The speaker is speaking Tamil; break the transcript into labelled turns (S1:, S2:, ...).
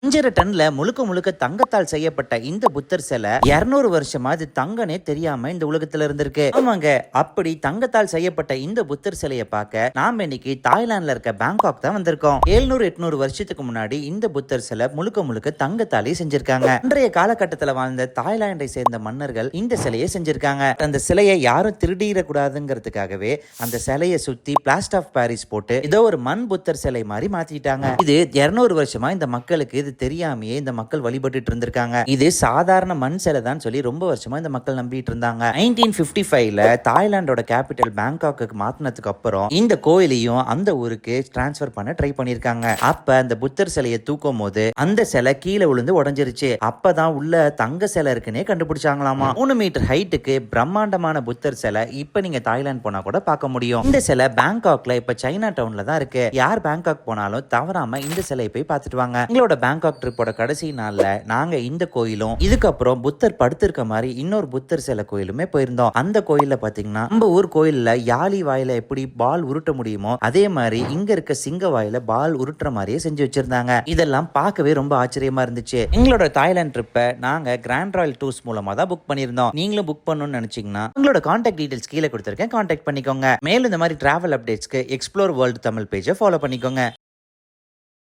S1: 5.5 டன்ல முழுக்க முழுக்க தங்கத்தால் செய்யப்பட்ட இந்த புத்தர் சிலை 200 வருஷமா அது தங்கனே தெரியாம இந்த உலகத்துல இருந்திருக்கு. ஆமாங்க, அப்படி தங்கத்தால் செய்யப்பட்ட இந்த புத்தர் சிலையை பார்க்க நாம இன்னைக்கு தாய்லாந்துல இருக்க பேங்காக் தான் வந்திருக்கோம். 700-800 வருஷத்துக்கு முன்னாடி இந்த புத்தர் சிலை முழுக்க முழுக்க தங்கத்தாலே செஞ்சிருக்காங்க. இன்றைய காலகட்டத்தில் வாழ்ந்த தாய்லாந்தை சேர்ந்த மன்னர்கள் இந்த சிலையை செஞ்சிருக்காங்க. அந்த சிலையை யாரும் திருடிட கூடாதுங்கிறதுக்காகவே அந்த சிலையை சுத்தி பிளாஸ்டர் ஆஃப் பாரிஸ் போட்டு ஏதோ ஒரு மண் புத்தர் சிலை மாதிரி மாத்திட்டாங்க. இது 200 வருஷமா இந்த மக்களுக்கு இது தெரியாமையே இந்த மக்கள் வழிபட்டு இருந்திருக்காங்க. இது சாதாரண மண் சிலை தான் சொல்லி ரொம்ப வருஷமா இந்த மக்கள் நம்பிட்டு இருந்தாங்க. 1955ல தாய்லாந்தோட கேபிட்டல் பேங்காக்கு மாத்தினதுக்கு அப்புறம் இந்த கோயிலையும் அந்த ஊருக்கு டிரான்ஸ்பர் பண்ண ட்ரை பண்ணிருக்காங்க. அப்ப அந்த புத்தர் சிலையை தூக்கும் போது அந்த சிலை கீழே விழுந்து உடஞ்சிருச்சு. அப்பதான் உள்ள தங்க சிலை இருக்குன்னே கண்டுபிடிச்சாங்களாமா. 3 மீட்டர் ஹைட்டுக்கு பிரம்மாண்டமான புத்தர் சிலை இப்ப நீங்க தாய்லாந்து போனா கூட பார்க்க முடியும். இந்த சிலை பேங்காக்ல இப்ப சைனா டவுன்ல தான் இருக்கு. யார் பேங்காக் போனாலும் தவறாம இந்த சிலையை போய் பார்த்துட்டு வாங்க. எங்களோட பேங்காக் ட்ரிப்போட கடைசி நாள்ல நாங்க இந்த கோயிலும் இதுக்கப்புறம் புத்தர் படுத்திருக்க மாதிரி இன்னொரு புத்தர் சிலை கோயிலுமே போயிருந்தோம். அந்த கோயில்ல பாத்தீங்கன்னா நம்ம ஊர் கோயில்ல யாழி வாயில எப்படி பால் உருட்ட முடியுமோ அதே மாதிரி இங்க இருக்க சிங்க வாயில பால் உருட்டுற மாதிரியே செஞ்சு வச்சிருந்தாங்க. இதெல்லாம் பார்க்கவே ரொம்ப ஆச்சரியமா இருந்துச்சு. எங்களோட தாய்லாந்து ட்ரிப்பை நாங்க கிராண்ட் ராயல் டூர்ஸ் மூலமா தான் புக் பண்ணியிருந்தோம். நீங்களும் புக் பண்ணணும்னு நினைச்சீங்கன்னா உங்களோட கான்டாக்ட் டீடைல்ஸ் கீழே கொடுத்திருக்கேன், கான்டாக்ட் பண்ணிக்கோங்க. மேலும் இந்த மாதிரி டிராவல் அப்டேட்ஸ்க்கு எக்ஸ்ப்ளோர் வேர்ல்டு தமிழ் பேஜை ஃபாலோ பண்ணிக்கோங்க.